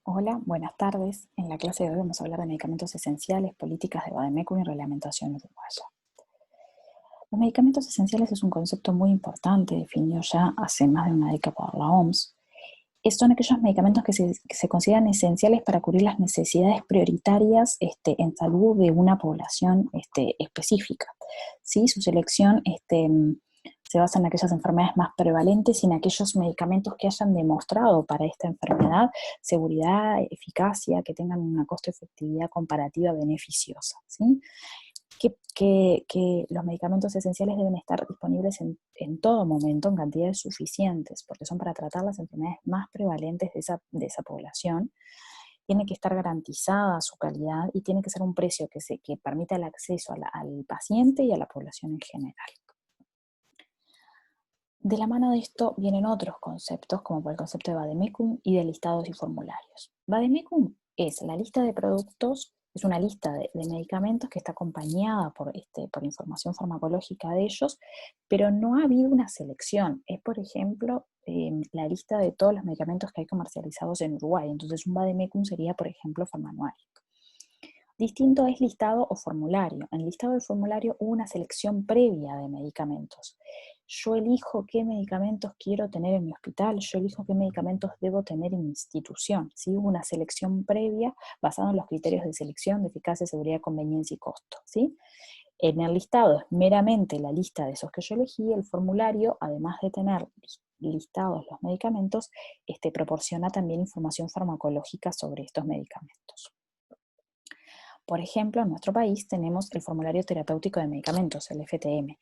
Hola, buenas tardes. En la clase de hoy vamos a hablar de medicamentos esenciales, políticas de Vademecum y reglamentación uruguaya. Los medicamentos esenciales es un concepto muy importante, definido ya hace más de una década por la OMS. Son aquellos medicamentos que se consideran esenciales para cubrir las necesidades prioritarias en salud de una población específica. ¿Sí? Su selección se basa en aquellas enfermedades más prevalentes y en aquellos medicamentos que hayan demostrado para esta enfermedad seguridad, eficacia, que tengan una costo-efectividad comparativa beneficiosa. ¿Sí? Que los medicamentos esenciales deben estar disponibles en todo momento en cantidades suficientes, porque son para tratar las enfermedades más prevalentes de esa población. Tiene que estar garantizada su calidad y tiene que ser un precio que permita el acceso al paciente y a la población en general. De la mano de esto vienen otros conceptos, como por el concepto de Vademecum y de listados y formularios. Vademecum es la lista de productos, es una lista de medicamentos que está acompañada por información farmacológica de ellos, pero no ha habido una selección. Es, por ejemplo, la lista de todos los medicamentos que hay comercializados en Uruguay. Entonces, un Vademecum sería, por ejemplo, Farmanuari. Distinto es listado o formulario. En el listado del formulario hubo una selección previa de medicamentos. Yo elijo qué medicamentos quiero tener en mi hospital, yo elijo qué medicamentos debo tener en mi institución. ¿Sí? Hubo una selección previa basada en los criterios de selección de eficacia, seguridad, conveniencia y costo. ¿Sí? En el listado es meramente la lista de esos que yo elegí. El formulario, además de tener listados los medicamentos, proporciona también información farmacológica sobre estos medicamentos. Por ejemplo, en nuestro país tenemos el Formulario Terapéutico de Medicamentos, el FTM.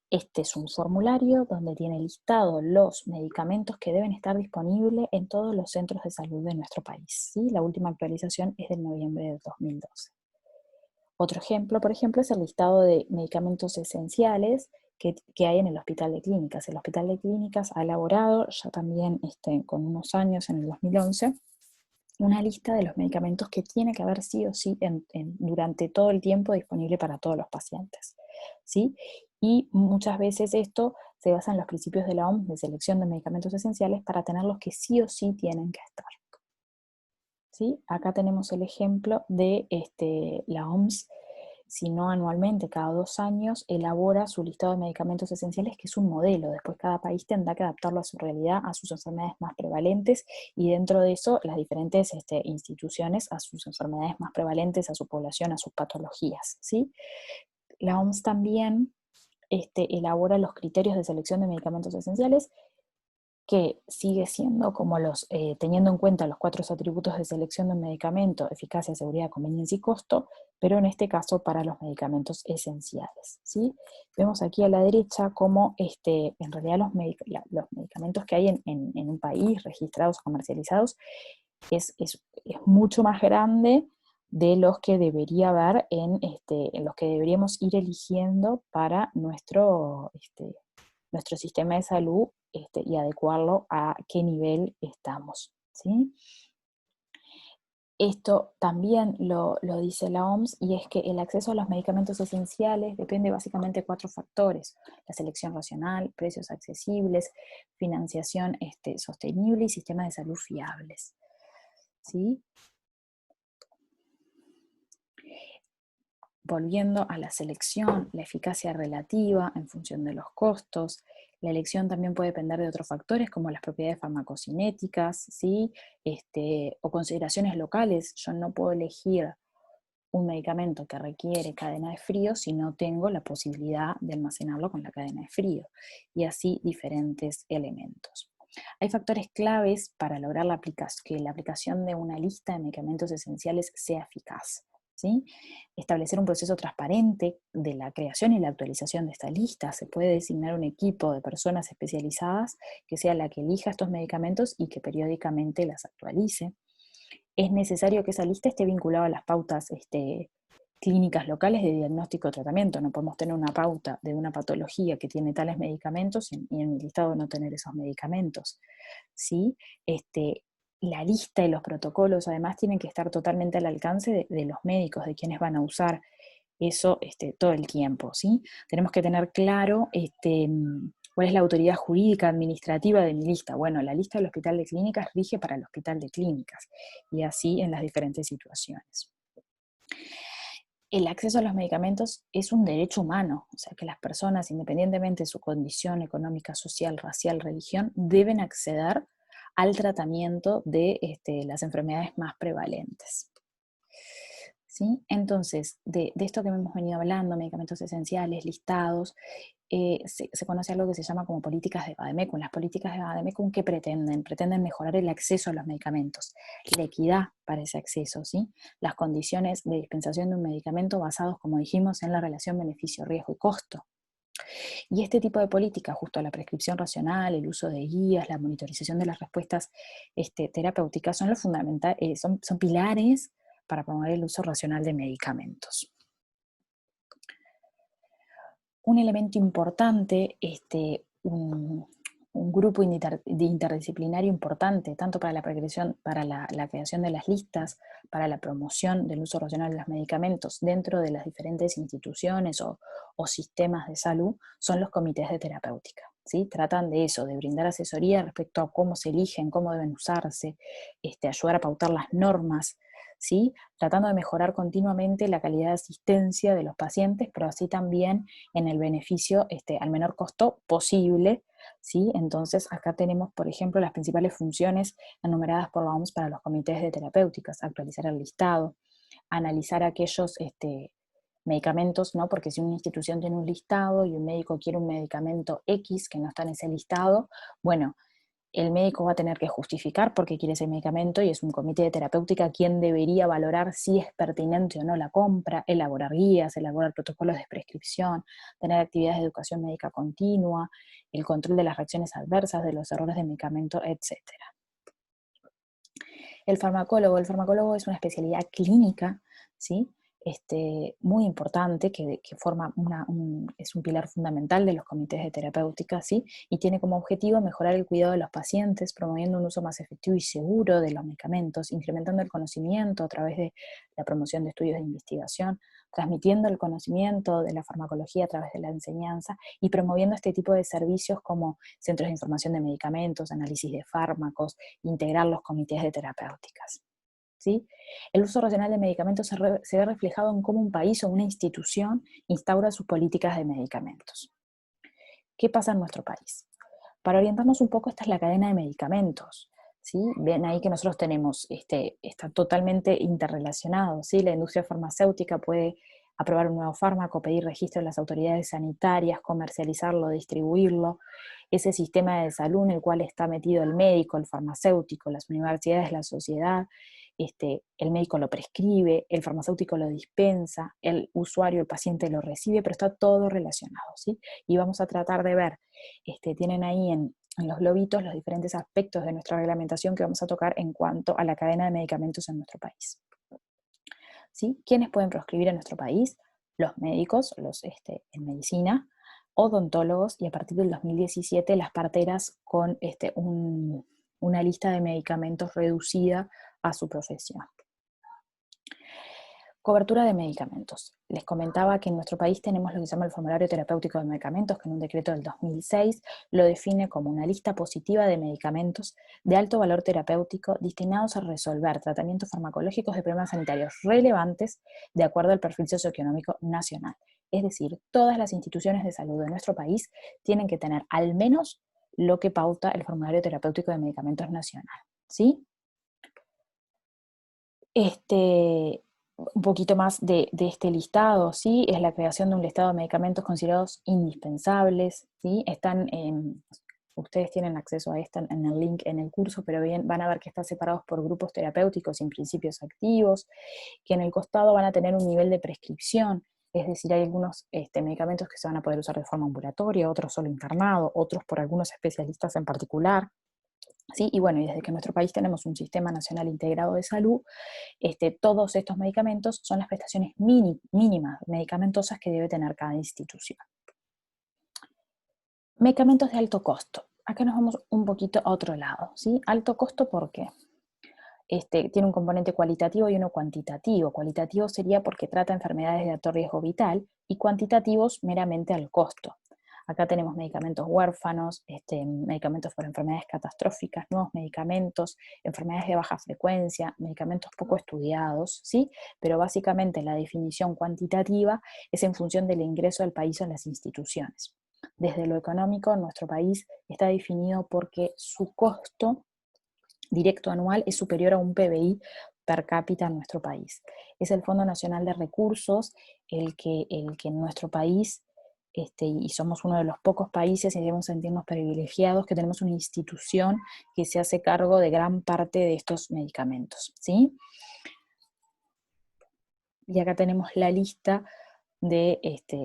Este es un formulario donde tiene listado los medicamentos que deben estar disponibles en todos los centros de salud de nuestro país. ¿Sí? La última actualización es de noviembre de 2012. Otro ejemplo, por ejemplo, es el listado de medicamentos esenciales que hay en el Hospital de Clínicas. El Hospital de Clínicas ha elaborado ya también con unos años, en el 2011, una lista de los medicamentos que tiene que haber sí o sí durante todo el tiempo disponible para todos los pacientes. ¿Sí? Y muchas veces esto se basa en los principios de la OMS de selección de medicamentos esenciales para tenerlos que sí o sí tienen que estar. ¿Sí? Acá tenemos el ejemplo de la OMS, si no anualmente, cada 2 años, elabora su listado de medicamentos esenciales, que es un modelo. Después cada país tendrá que adaptarlo a su realidad, a sus enfermedades más prevalentes, y dentro de eso las diferentes instituciones a sus enfermedades más prevalentes, a su población, a sus patologías. ¿Sí? La OMS también elabora los criterios de selección de medicamentos esenciales, que sigue siendo como teniendo en cuenta los 4 atributos de selección de un medicamento: eficacia, seguridad, conveniencia y costo, pero en este caso para los medicamentos esenciales. ¿Sí? Vemos aquí a la derecha cómo en realidad los medicamentos que hay en un país registrados o comercializados es mucho más grande de los que debería haber en los que deberíamos ir eligiendo para nuestro sistema de salud y adecuarlo a qué nivel estamos. ¿Sí? Esto también lo dice la OMS, y es que el acceso a los medicamentos esenciales depende básicamente de 4 factores: la selección racional, precios accesibles, financiación sostenible y sistemas de salud fiables. ¿Sí? Volviendo a la selección, la eficacia relativa en función de los costos. La elección también puede depender de otros factores como las propiedades farmacocinéticas, ¿sí? O consideraciones locales. Yo no puedo elegir un medicamento que requiere cadena de frío si no tengo la posibilidad de almacenarlo con la cadena de frío, y así diferentes elementos. Hay factores claves para lograr que la aplicación de una lista de medicamentos esenciales sea eficaz. ¿Sí? Establecer un proceso transparente de la creación y la actualización de esta lista. Se puede designar un equipo de personas especializadas que sea la que elija estos medicamentos y que periódicamente las actualice. Es necesario que esa lista esté vinculada a las pautas clínicas locales de diagnóstico o tratamiento. No podemos tener una pauta de una patología que tiene tales medicamentos y en mi listado no tener esos medicamentos. ¿Sí? La lista y los protocolos además tienen que estar totalmente al alcance de los médicos, de quienes van a usar eso todo el tiempo. ¿Sí? Tenemos que tener claro ¿Cuál es la autoridad jurídica administrativa de mi lista? Bueno, la lista del Hospital de Clínicas rige para el Hospital de Clínicas, y así en las diferentes situaciones. El acceso a los medicamentos es un derecho humano, o sea que las personas, independientemente de su condición económica, social, racial, religión, deben acceder al tratamiento de las enfermedades más prevalentes. ¿Sí? Entonces, de esto que hemos venido hablando, medicamentos esenciales, listados, se conoce algo que se llama como políticas de Vademecum. Las políticas de Vademecum, ¿qué pretenden? Pretenden mejorar el acceso a los medicamentos, la equidad para ese acceso, ¿sí? Las condiciones de dispensación de un medicamento basados, como dijimos, en la relación beneficio, riesgo y costo. Y este tipo de política, justo la prescripción racional, el uso de guías, la monitorización de las respuestas terapéuticas, son los son pilares para promover el uso racional de medicamentos. Un elemento importante, un grupo interdisciplinario importante, tanto para la creación de las listas, para la promoción del uso racional de los medicamentos dentro de las diferentes instituciones o sistemas de salud, son los comités de terapéutica. ¿Sí? Tratan de eso, de brindar asesoría respecto a cómo se eligen, cómo deben usarse, ayudar a pautar las normas, ¿sí? Tratando de mejorar continuamente la calidad de asistencia de los pacientes, pero así también en el beneficio al menor costo posible, ¿sí? Entonces acá tenemos, por ejemplo, las principales funciones enumeradas por la OMS para los comités de terapéuticas: actualizar el listado, analizar aquellos medicamentos, ¿no? Porque si una institución tiene un listado y un médico quiere un medicamento X que no está en ese listado, bueno, el médico va a tener que justificar por qué quiere ese medicamento, y es un comité de terapéutica quien debería valorar si es pertinente o no la compra, elaborar guías, elaborar protocolos de prescripción, tener actividades de educación médica continua, el control de las reacciones adversas, de los errores de medicamento, etc. El farmacólogo es una especialidad clínica, ¿sí? Muy importante, que forma es un pilar fundamental de los comités de terapéutica, ¿sí? Y tiene como objetivo mejorar el cuidado de los pacientes, promoviendo un uso más efectivo y seguro de los medicamentos, incrementando el conocimiento a través de la promoción de estudios de investigación, transmitiendo el conocimiento de la farmacología a través de la enseñanza y promoviendo este tipo de servicios como centros de información de medicamentos, análisis de fármacos, integrar los comités de terapéuticas. ¿Sí? El uso racional de medicamentos se ve reflejado en cómo un país o una institución instaura sus políticas de medicamentos. ¿Qué pasa en nuestro país? Para orientarnos un poco, esta es la cadena de medicamentos. ¿Sí? Ven ahí que nosotros tenemos, está totalmente interrelacionado, ¿sí? La industria farmacéutica puede aprobar un nuevo fármaco, pedir registro en las autoridades sanitarias, comercializarlo, distribuirlo. Ese sistema de salud en el cual está metido el médico, el farmacéutico, las universidades, la sociedad, el médico lo prescribe, el farmacéutico lo dispensa, el usuario, el paciente lo recibe, pero está todo relacionado, ¿sí? Y vamos a tratar de ver, tienen ahí en los globitos los diferentes aspectos de nuestra reglamentación que vamos a tocar en cuanto a la cadena de medicamentos en nuestro país. ¿Sí? ¿Quiénes pueden proscribir en nuestro país? Los médicos, en medicina, odontólogos, y a partir del 2017 las parteras con una lista de medicamentos reducida a su profesión. Cobertura de medicamentos. Les comentaba que en nuestro país tenemos lo que se llama el Formulario Terapéutico de Medicamentos, que en un decreto del 2006 lo define como una lista positiva de medicamentos de alto valor terapéutico destinados a resolver tratamientos farmacológicos de problemas sanitarios relevantes de acuerdo al perfil socioeconómico nacional. Es decir, todas las instituciones de salud de nuestro país tienen que tener al menos lo que pauta el Formulario Terapéutico de Medicamentos nacional, ¿sí? Un poquito más de este listado, ¿sí? Es la creación de un listado de medicamentos considerados indispensables, ¿sí? Ustedes tienen acceso a esto en el link en el curso, pero bien, van a ver que están separados por grupos terapéuticos sin principios activos, que en el costado van a tener un nivel de prescripción, es decir, hay algunos medicamentos que se van a poder usar de forma ambulatoria, otros solo internado, otros por algunos especialistas en particular, ¿sí? Y bueno, y desde que en nuestro país tenemos un sistema nacional integrado de salud, todos estos medicamentos son las prestaciones mínimas medicamentosas que debe tener cada institución. Medicamentos de alto costo. Acá nos vamos un poquito a otro lado, ¿sí? Alto costo, ¿por qué? Tiene un componente cualitativo y uno cuantitativo. Cualitativo sería porque trata enfermedades de alto riesgo vital, y cuantitativos meramente al costo. Acá tenemos medicamentos huérfanos, medicamentos por enfermedades catastróficas, nuevos medicamentos, enfermedades de baja frecuencia, medicamentos poco estudiados, ¿sí? Pero básicamente la definición cuantitativa es en función del ingreso del país en las instituciones. Desde lo económico, nuestro país está definido porque su costo directo anual es superior a un PBI per cápita en nuestro país. Es el Fondo Nacional de Recursos el que en nuestro país, y somos uno de los pocos países, y debemos sentirnos privilegiados, que tenemos una institución que se hace cargo de gran parte de estos medicamentos, ¿sí? Y acá tenemos la lista de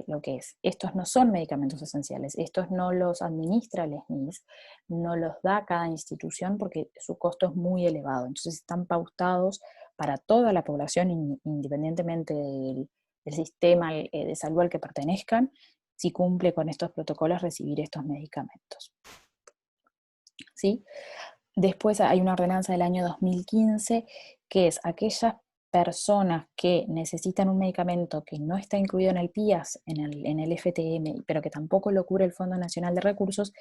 lo que es. Estos no son medicamentos esenciales, estos no los administra el SNIS, no los da cada institución porque su costo es muy elevado. Entonces están pautados para toda la población, independientemente del sistema de salud al que pertenezcan, si cumple con estos protocolos, recibir estos medicamentos. ¿Sí? Después hay una ordenanza del año 2015 que es aquellas personas que necesitan un medicamento que no está incluido en el PIAS, en el FTM, pero que tampoco lo cubre el Fondo Nacional de Recursos,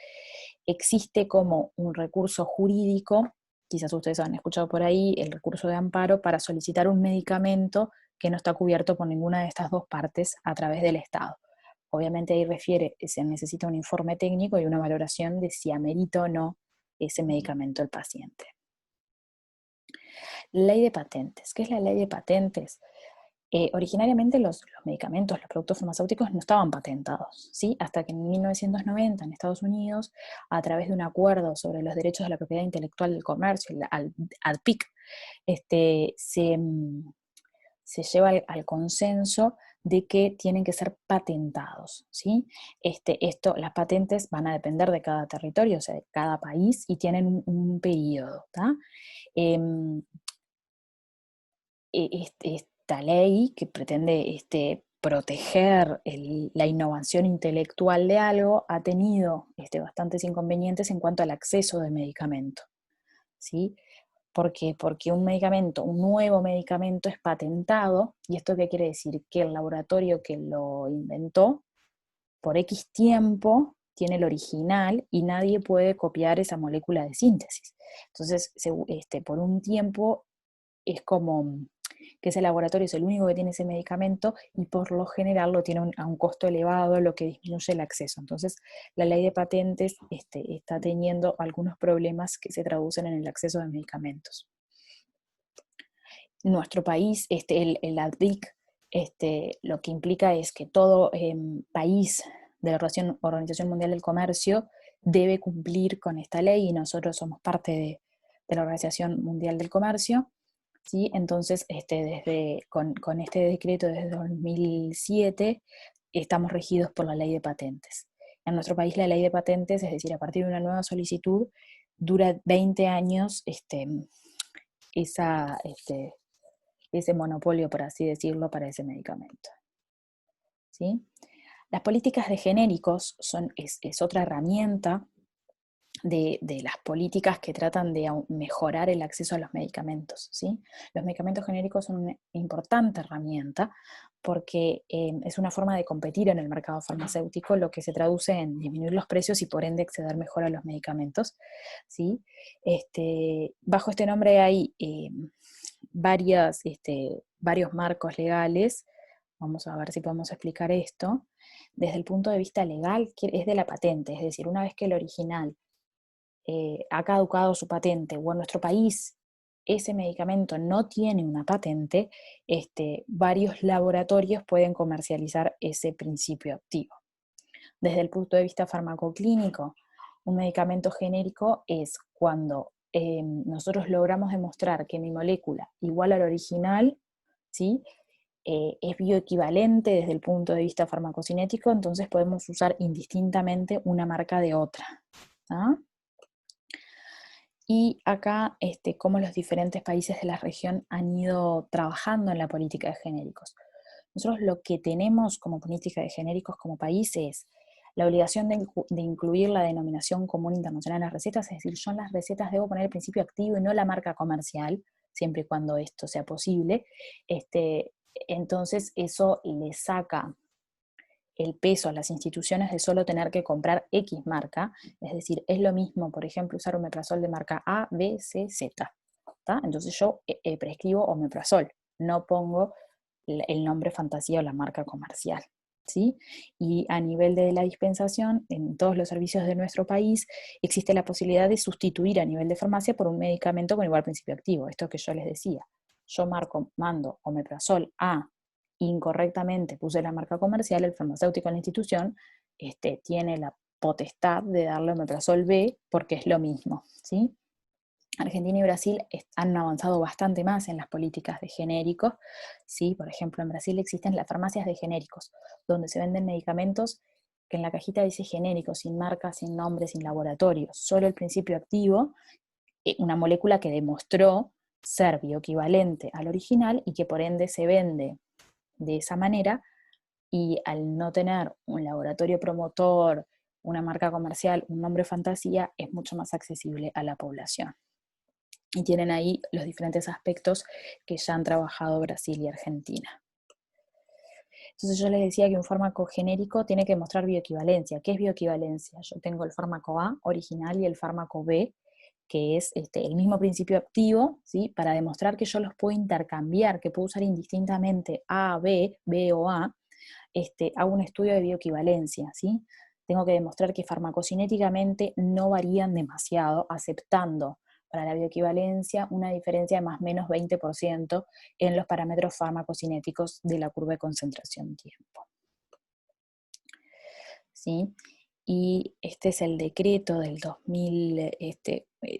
existe como un recurso jurídico, quizás ustedes han escuchado por ahí, el recurso de amparo para solicitar un medicamento que no está cubierto por ninguna de estas dos partes a través del Estado. Obviamente ahí se necesita un informe técnico y una valoración de si amerita o no ese medicamento al paciente. Ley de patentes. ¿Qué es la ley de patentes? Originariamente los medicamentos, los productos farmacéuticos no estaban patentados, ¿sí? Hasta que en 1990 en Estados Unidos, a través de un acuerdo sobre los derechos de la propiedad intelectual del comercio, el ADPIC, se lleva al consenso de que tienen que ser patentados, ¿sí? Las patentes van a depender de cada territorio, o sea, de cada país, y tienen un periodo, ¿tá? Esta ley que pretende proteger la innovación intelectual de algo ha tenido bastantes inconvenientes en cuanto al acceso de medicamento, ¿sí? ¿Por qué? Porque un nuevo medicamento es patentado, y ¿esto qué quiere decir? Que el laboratorio que lo inventó, por X tiempo, tiene el original y nadie puede copiar esa molécula de síntesis. Entonces, por un tiempo es como que ese laboratorio es el único que tiene ese medicamento y por lo general lo tiene a un costo elevado, lo que disminuye el acceso. Entonces, la ley de patentes está teniendo algunos problemas que se traducen en el acceso de medicamentos. Nuestro país, el ADVIC, lo que implica es que todo país de la Organización Mundial del Comercio debe cumplir con esta ley, y nosotros somos parte de la Organización Mundial del Comercio. ¿Sí? Entonces, con este decreto desde 2007, estamos regidos por la ley de patentes. En nuestro país la ley de patentes, es decir, a partir de una nueva solicitud, dura 20 años ese monopolio, por así decirlo, para ese medicamento. ¿Sí? Las políticas de genéricos es otra herramienta de las políticas que tratan de mejorar el acceso a los medicamentos, ¿sí? Los medicamentos genéricos son una importante herramienta porque es una forma de competir en el mercado farmacéutico, lo que se traduce en disminuir los precios y por ende acceder mejor a los medicamentos, ¿sí? Bajo este nombre hay varios marcos legales. Vamos a ver si podemos explicar esto. Desde el punto de vista legal, es de la patente, es decir, una vez que el original ha caducado su patente, o en nuestro país ese medicamento no tiene una patente, varios laboratorios pueden comercializar ese principio activo. Desde el punto de vista farmacoclínico, un medicamento genérico es cuando nosotros logramos demostrar que mi molécula, igual al original, ¿sí? Es bioequivalente desde el punto de vista farmacocinético, entonces podemos usar indistintamente una marca de otra. ¿Ah? Y acá, cómo los diferentes países de la región han ido trabajando en la política de genéricos. Nosotros lo que tenemos como política de genéricos como país es la obligación de incluir la denominación común internacional en las recetas, es decir, yo en las recetas debo poner el principio activo y no la marca comercial, siempre y cuando esto sea posible. Entonces eso le saca el peso a las instituciones de solo tener que comprar X marca, es decir, es lo mismo, por ejemplo, usar omeprazol de marca A, B, C, Z. ¿Tá? Entonces yo prescribo omeprazol, no pongo el nombre fantasía o la marca comercial. ¿Sí? Y a nivel de la dispensación, en todos los servicios de nuestro país, existe la posibilidad de sustituir a nivel de farmacia por un medicamento con igual principio activo, esto que yo les decía. Yo mando omeprazol A, incorrectamente puse la marca comercial, el farmacéutico en la institución tiene la potestad de darle omeprazol B porque es lo mismo, ¿sí? Argentina y Brasil han avanzado bastante más en las políticas de genéricos, ¿sí? Por ejemplo, en Brasil existen las farmacias de genéricos, donde se venden medicamentos que en la cajita dice genérico, sin marca, sin nombre, sin laboratorio, solo el principio activo, una molécula que demostró ser bioequivalente al original y que por ende se vende de esa manera, y al no tener un laboratorio promotor, una marca comercial, un nombre fantasía, es mucho más accesible a la población. Y tienen ahí los diferentes aspectos que ya han trabajado Brasil y Argentina. Entonces yo les decía que un fármaco genérico tiene que mostrar bioequivalencia. ¿Qué es bioequivalencia? Yo tengo el fármaco A original y el fármaco B, que es el mismo principio activo, ¿sí? Para demostrar que yo los puedo intercambiar, que puedo usar indistintamente A, B, B o A, hago un estudio de bioequivalencia, ¿sí? Tengo que demostrar que farmacocinéticamente no varían demasiado, aceptando para la bioequivalencia una diferencia de más o menos 20% en los parámetros farmacocinéticos de la curva de concentración-tiempo. ¿Sí? Y este es el decreto del 2000,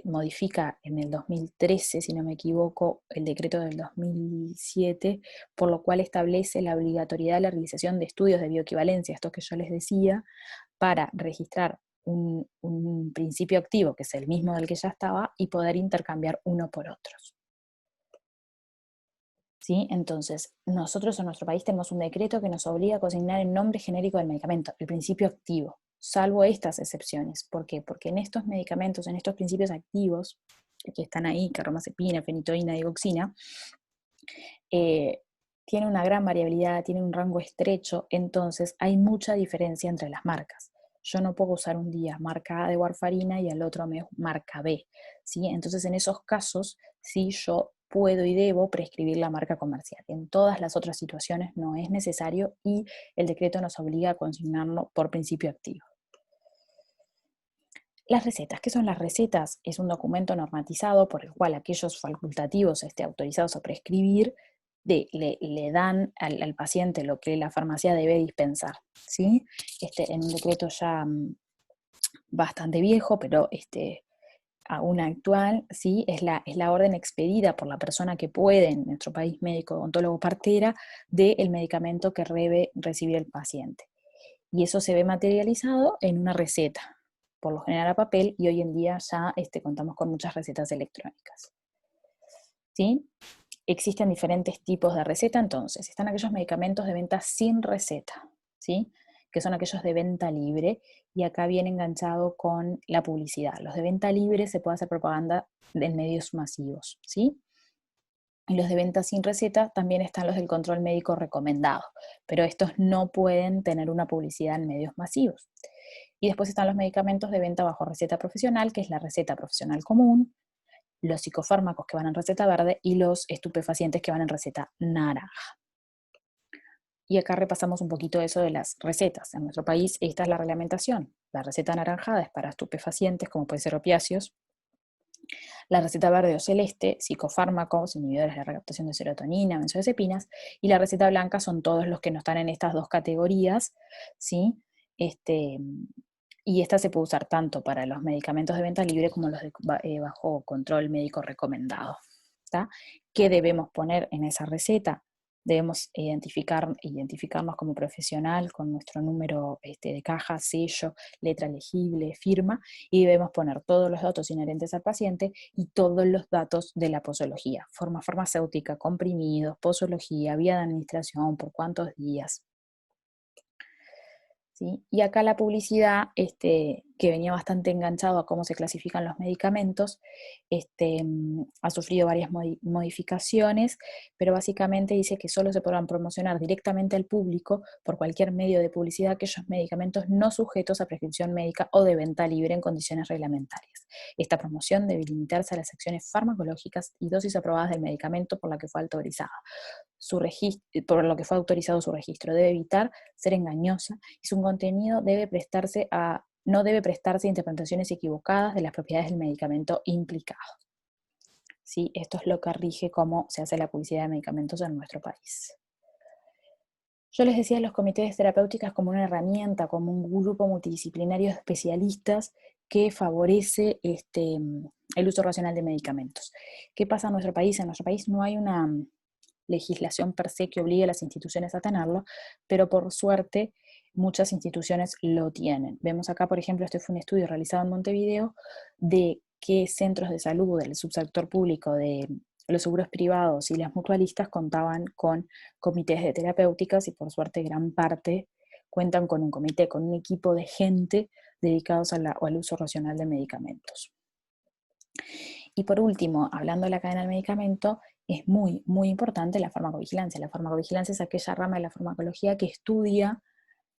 modifica en el 2013, si no me equivoco, el decreto del 2007, por lo cual establece la obligatoriedad de la realización de estudios de bioequivalencia, esto que yo les decía, para registrar un principio activo, que es el mismo del que ya estaba, y poder intercambiar uno por otros. ¿Sí? Entonces, nosotros en nuestro país tenemos un decreto que nos obliga a consignar el nombre genérico del medicamento, el principio activo, salvo estas excepciones. ¿Por qué? Porque en estos medicamentos, en estos principios activos que están ahí, carbamazepina, fenitoína, digoxina, tiene una gran variabilidad, tiene un rango estrecho, entonces hay mucha diferencia entre las marcas. Yo no puedo usar un día marca A de warfarina y al otro marca B, ¿sí? Entonces en esos casos, sí, yo puedo y debo prescribir la marca comercial. En todas las otras situaciones no es necesario y el decreto nos obliga a consignarlo por principio activo. Las recetas. ¿Qué son las recetas? Es un documento normatizado por el cual aquellos facultativos autorizados a prescribir le dan al paciente lo que la farmacia debe dispensar, ¿sí? En un decreto ya bastante viejo, pero aún actual, ¿sí? Es la orden expedida por la persona que puede, en nuestro país médico, odontólogo, partera, del medicamento que debe recibir el paciente. Y eso se ve materializado en una receta, por lo general a papel, y hoy en día ya contamos con muchas recetas electrónicas. ¿Sí? Existen diferentes tipos de receta, entonces, están aquellos medicamentos de venta sin receta, ¿sí? Que son aquellos de venta libre, y acá viene enganchado con la publicidad. Los de venta libre se puede hacer propaganda en medios masivos, ¿sí? Y los de venta sin receta también están los del control médico recomendado, pero estos no pueden tener una publicidad en medios masivos. Y después están los medicamentos de venta bajo receta profesional, que es la receta profesional común, los psicofármacos que van en receta verde y los estupefacientes que van en receta naranja. Y acá repasamos un poquito eso de las recetas. En nuestro país esta es la reglamentación. La receta anaranjada es para estupefacientes, como pueden ser opiáceos. La receta verde o celeste, psicofármacos, inhibidores de recaptación de serotonina, benzodiazepinas. Y la receta blanca son todos los que no están en estas dos categorías, ¿sí? Y esta se puede usar tanto para los medicamentos de venta libre como los bajo control médico recomendado. ¿Tá? ¿Qué debemos poner en esa receta? Debemos identificarnos como profesional con nuestro número de caja, sello, letra legible, firma, y debemos poner todos los datos inherentes al paciente y todos los datos de la posología, forma farmacéutica, comprimidos, posología, vía de administración, por cuántos días. ¿Sí? Y acá la publicidad, que que venía bastante enganchado a cómo se clasifican los medicamentos, ha sufrido varias modificaciones, pero básicamente dice que solo se podrán promocionar directamente al público por cualquier medio de publicidad aquellos medicamentos no sujetos a prescripción médica o de venta libre en condiciones reglamentarias. Esta promoción debe limitarse a las acciones farmacológicas y dosis aprobadas del medicamento por la que fue autorizada. Por lo que fue autorizado su registro. Debe evitar ser engañosa y su contenido no debe prestarse a interpretaciones equivocadas de las propiedades del medicamento implicado. ¿Sí? Esto es lo que rige cómo se hace la publicidad de medicamentos en nuestro país. Yo les decía los comités terapéuticos como una herramienta, como un grupo multidisciplinario de especialistas que favorece el uso racional de medicamentos. ¿Qué pasa en nuestro país? En nuestro país no hay una legislación per se que obligue a las instituciones a tenerlo, pero por suerte muchas instituciones lo tienen. Vemos acá, por ejemplo, este fue un estudio realizado en Montevideo de qué centros de salud del subsector público de los seguros privados y las mutualistas contaban con comités de terapéuticas y por suerte gran parte cuentan con un comité, con un equipo de gente dedicados al uso racional de medicamentos. Y por último, hablando de la cadena del medicamento, es muy, muy importante la farmacovigilancia. La farmacovigilancia es aquella rama de la farmacología que estudia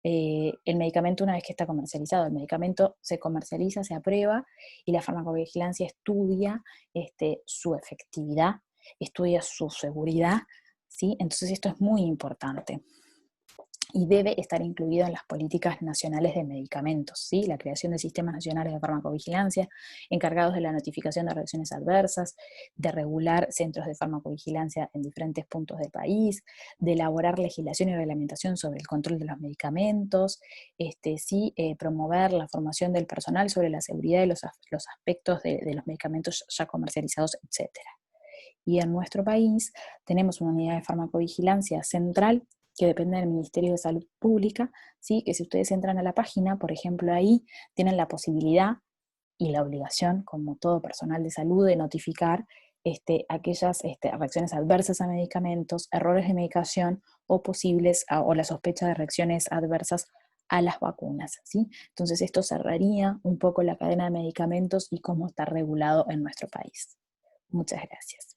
el medicamento una vez que está comercializado. El medicamento se comercializa, se aprueba, y la farmacovigilancia estudia su efectividad, estudia su seguridad, ¿sí? Entonces esto es muy importante. Y debe estar incluido en las políticas nacionales de medicamentos, ¿sí? La creación de sistemas nacionales de farmacovigilancia, encargados de la notificación de reacciones adversas, de regular centros de farmacovigilancia en diferentes puntos del país, de elaborar legislación y reglamentación sobre el control de los medicamentos, promover la formación del personal sobre la seguridad de los aspectos de los medicamentos ya comercializados, etc. Y en nuestro país tenemos una unidad de farmacovigilancia central que depende del Ministerio de Salud Pública, ¿sí? Que si ustedes entran a la página, por ejemplo, ahí tienen la posibilidad y la obligación, como todo personal de salud, de notificar aquellas reacciones adversas a medicamentos, errores de medicación o o la sospecha de reacciones adversas a las vacunas, ¿sí? Entonces esto cerraría un poco la cadena de medicamentos y cómo está regulado en nuestro país. Muchas gracias.